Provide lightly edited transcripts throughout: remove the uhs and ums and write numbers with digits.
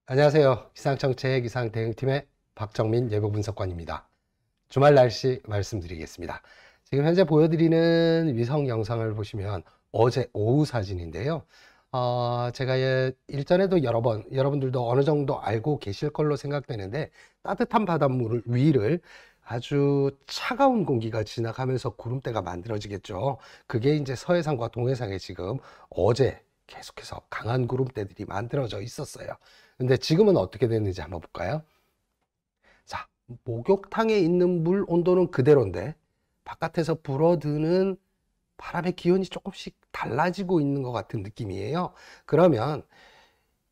안녕하세요. 기상청체 기상대응팀의 박정민 예보분석관입니다. 주말 날씨 말씀드리겠습니다. 지금 현재 보여드리는 위성 영상을 보시면 어제 오후 사진인데요. 제가 일전에도 여러 번 여러분들도 어느 정도 알고 계실 걸로 생각되는데, 따뜻한 바닷물 위를 아주 차가운 공기가 지나가면서 구름대가 만들어지겠죠. 그게 이제 서해상과 동해상에 지금 어제 계속해서 강한 구름대들이 만들어져 있었어요. 근데 지금은 어떻게 됐는지 한번 볼까요? 자, 목욕탕에 있는 물 온도는 그대로인데 바깥에서 불어드는 바람의 기온이 조금씩 달라지고 있는 것 같은 느낌이에요. 그러면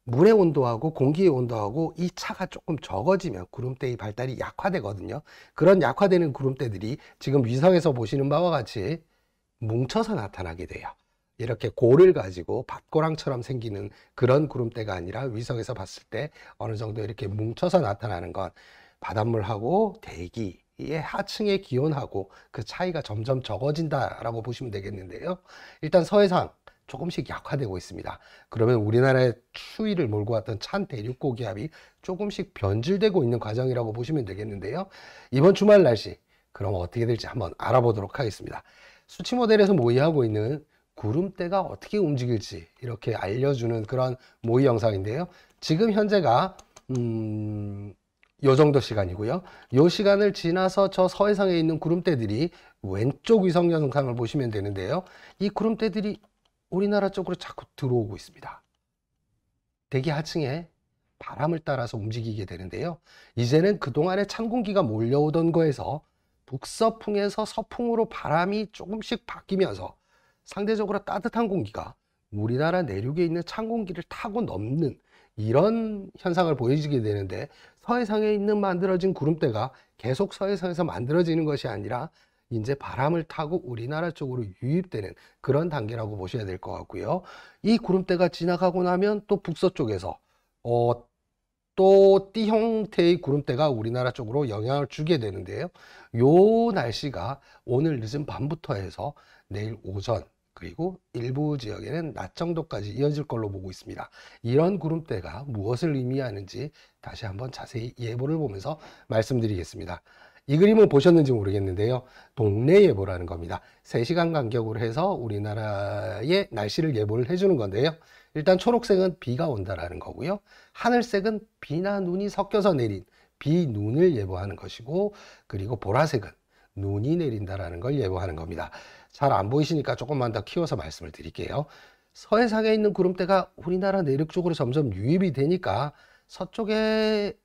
물의 온도하고 공기의 온도하고 이 차가 조금 적어지면 구름대의 발달이 약화되거든요. 그런 약화되는 구름대들이 지금 위성에서 보시는 바와 같이 뭉쳐서 나타나게 돼요. 이렇게 골을 가지고 밭고랑처럼 생기는 그런 구름대가 아니라 위성에서 봤을 때 어느 정도 이렇게 뭉쳐서 나타나는 건 바닷물하고 대기의 하층의 기온하고 그 차이가 점점 적어진다라고 보시면 되겠는데요. 일단 서해상 조금씩 약화되고 있습니다. 그러면 우리나라의 추위를 몰고 왔던 찬 대륙 고기압이 조금씩 변질되고 있는 과정이라고 보시면 되겠는데요. 이번 주말 날씨 그럼 어떻게 될지 한번 알아보도록 하겠습니다. 수치 모델에서 모의하고 있는 구름대가 어떻게 움직일지 이렇게 알려주는 그런 모의 영상인데요. 지금 현재가 요 정도 시간이고요. 요 시간을 지나서 저 서해상에 있는 구름대들이 왼쪽 위성 영상을 보시면 되는데요. 이 구름대들이 우리나라 쪽으로 자꾸 들어오고 있습니다. 대기 하층에 바람을 따라서 움직이게 되는데요. 이제는 그동안에 찬 공기가 몰려오던 거에서 북서풍에서 서풍으로 바람이 조금씩 바뀌면서 상대적으로 따뜻한 공기가 우리나라 내륙에 있는 찬 공기를 타고 넘는 이런 현상을 보여주게 되는데, 서해상에 있는 만들어진 구름대가 계속 서해상에서 만들어지는 것이 아니라 이제 바람을 타고 우리나라 쪽으로 유입되는 그런 단계라고 보셔야 될 것 같고요. 이 구름대가 지나가고 나면 또 북서쪽에서 또 띠 형태의 구름대가 우리나라 쪽으로 영향을 주게 되는데요. 요 날씨가 오늘 늦은 밤부터 해서 내일 오전 그리고 일부 지역에는 낮 정도까지 이어질 걸로 보고 있습니다. 이런 구름대가 무엇을 의미하는지 다시 한번 자세히 예보를 보면서 말씀드리겠습니다. 이 그림을 보셨는지 모르겠는데요. 동래 예보라는 겁니다. 3시간 간격으로 해서 우리나라의 날씨를 예보를 해주는 건데요. 일단 초록색은 비가 온다라는 거고요. 하늘색은 비나 눈이 섞여서 내린 비눈을 예보하는 것이고, 그리고 보라색은 눈이 내린다라는 걸 예보하는 겁니다. 잘 안 보이시니까 조금만 더 키워서 말씀을 드릴게요. 서해상에 있는 구름대가 우리나라 내륙 쪽으로 점점 유입이 되니까 서쪽에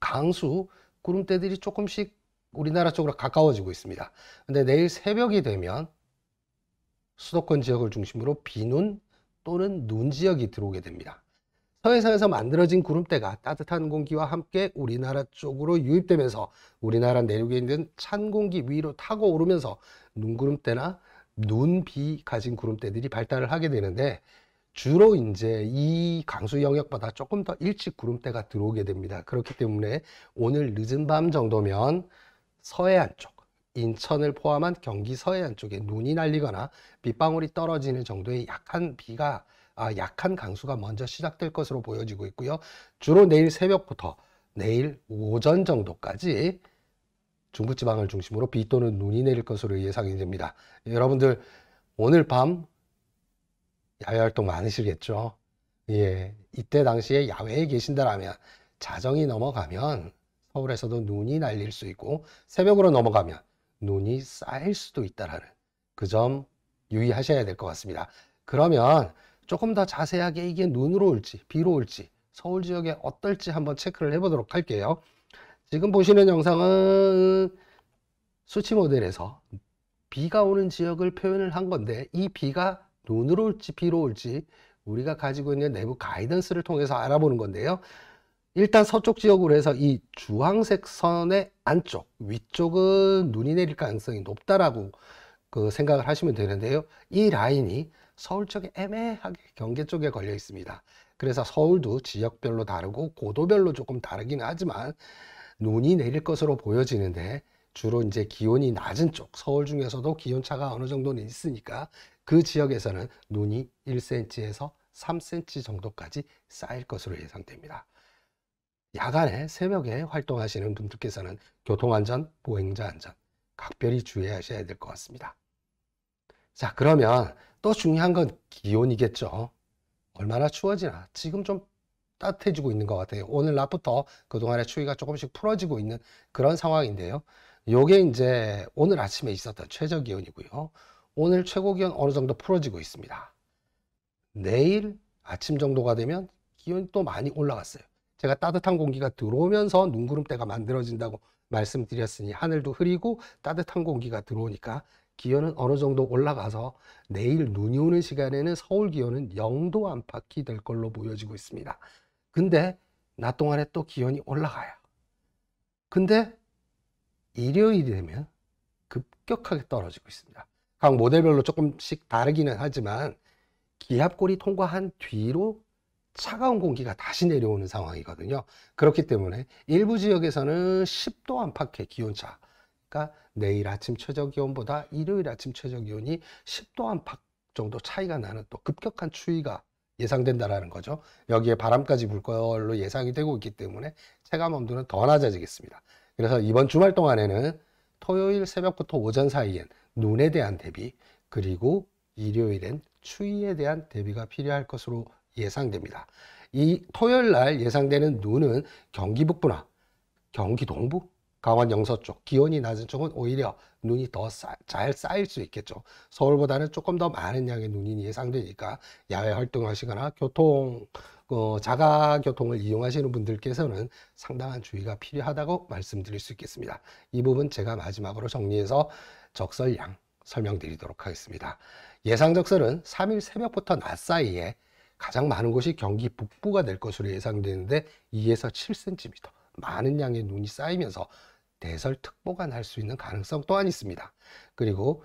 강수 구름대들이 조금씩 우리나라 쪽으로 가까워지고 있습니다. 근데 내일 새벽이 되면 수도권 지역을 중심으로 비눈 또는 눈 지역이 들어오게 됩니다. 서해상에서 만들어진 구름대가 따뜻한 공기와 함께 우리나라 쪽으로 유입되면서 우리나라 내륙에 있는 찬 공기 위로 타고 오르면서 눈구름대나 눈비 가진 구름대들이 발달을 하게 되는데, 주로 이제 이 강수 영역보다 조금 더 일찍 구름대가 들어오게 됩니다. 그렇기 때문에 오늘 늦은 밤 정도면 서해안 쪽, 인천을 포함한 경기 서해안 쪽에 눈이 날리거나 빗방울이 떨어지는 정도의 약한 강수가 먼저 시작될 것으로 보여지고 있고요. 주로 내일 새벽부터 내일 오전 정도까지 중부지방을 중심으로 비 또는 눈이 내릴 것으로 예상이 됩니다. 여러분들 오늘 밤 야외 활동 많으시겠죠? 예, 이때 당시에 야외에 계신다라면 자정이 넘어가면 서울에서도 눈이 날릴 수 있고, 새벽으로 넘어가면 눈이 쌓일 수도 있다라는 그 점 유의하셔야 될 것 같습니다. 그러면 조금 더 자세하게 이게 눈으로 올지 비로 올지 서울 지역에 어떨지 한번 체크를 해보도록 할게요. 지금 보시는 영상은 수치 모델에서 비가 오는 지역을 표현을 한 건데, 이 비가 눈으로 올지 비로 올지 우리가 가지고 있는 내부 가이던스를 통해서 알아보는 건데요. 일단 서쪽 지역으로 해서 이 주황색 선의 안쪽 위쪽은 눈이 내릴 가능성이 높다라고 생각을 하시면 되는데요. 이 라인이 서울 쪽에 애매하게 경계 쪽에 걸려 있습니다. 그래서 서울도 지역별로 다르고 고도별로 조금 다르긴 하지만 눈이 내릴 것으로 보여지는데, 주로 이제 기온이 낮은 쪽 서울 중에서도 기온차가 어느 정도는 있으니까 그 지역에서는 눈이 1cm에서 3cm 정도까지 쌓일 것으로 예상됩니다. 야간에 새벽에 활동하시는 분들께서는 교통안전, 보행자 안전 각별히 주의하셔야 될 것 같습니다. 자, 그러면 또 중요한 건 기온이겠죠. 얼마나 추워지나. 지금 좀 따뜻해지고 있는 것 같아요. 오늘 낮부터 그동안의 추위가 조금씩 풀어지고 있는 그런 상황인데요. 요게 이제 오늘 아침에 있었던 최저 기온이고요. 오늘 최고 기온 어느 정도 풀어지고 있습니다. 내일 아침 정도가 되면 기온이 또 많이 올라갔어요. 제가 따뜻한 공기가 들어오면서 눈구름대가 만들어진다고 말씀드렸으니 하늘도 흐리고 따뜻한 공기가 들어오니까 기온은 어느 정도 올라가서 내일 눈이 오는 시간에는 서울 기온은 0도 안팎이 될 걸로 보여지고 있습니다. 근데 낮 동안에 또 기온이 올라가요. 근데 일요일이 되면 급격하게 떨어지고 있습니다. 각 모델별로 조금씩 다르기는 하지만 기압골이 통과한 뒤로 차가운 공기가 다시 내려오는 상황이거든요. 그렇기 때문에 일부 지역에서는 10도 안팎의 기온차, 그러니까 내일 아침 최저 기온보다 일요일 아침 최저 기온이 10도 안팎 정도 차이가 나는 또 급격한 추위가 예상된다라는 거죠. 여기에 바람까지 불 걸로 예상이 되고 있기 때문에 체감 온도는 더 낮아지겠습니다. 그래서 이번 주말 동안에는 토요일 새벽부터 오전 사이엔 눈에 대한 대비, 그리고 일요일엔 추위에 대한 대비가 필요할 것으로 예상됩니다. 이 토요일 날 예상되는 눈은 경기 북부나 경기 동부, 강원 영서 쪽, 기온이 낮은 쪽은 오히려 눈이 더 잘 쌓일 수 있겠죠. 서울보다는 조금 더 많은 양의 눈이 예상되니까 야외 활동하시거나 자가 교통을 이용하시는 분들께서는 상당한 주의가 필요하다고 말씀드릴 수 있겠습니다. 이 부분 제가 마지막으로 정리해서 적설량 설명드리도록 하겠습니다. 예상 적설은 3일 새벽부터 낮 사이에 가장 많은 곳이 경기 북부가 될 것으로 예상되는데 2에서 7cm 많은 양의 눈이 쌓이면서 대설특보가 날 수 있는 가능성 또한 있습니다. 그리고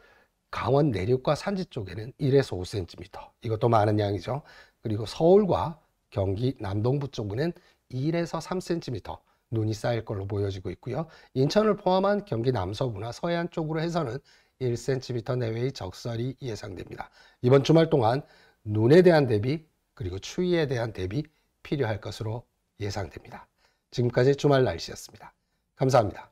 강원 내륙과 산지 쪽에는 1에서 5cm, 이것도 많은 양이죠. 그리고 서울과 경기 남동부 쪽에는 1에서 3cm 눈이 쌓일 걸로 보여지고 있고요. 인천을 포함한 경기 남서부나 서해안 쪽으로 해서는 1cm 내외의 적설이 예상됩니다. 이번 주말 동안 눈에 대한 대비, 그리고 추위에 대한 대비 필요할 것으로 예상됩니다. 지금까지 주말 날씨였습니다. 감사합니다.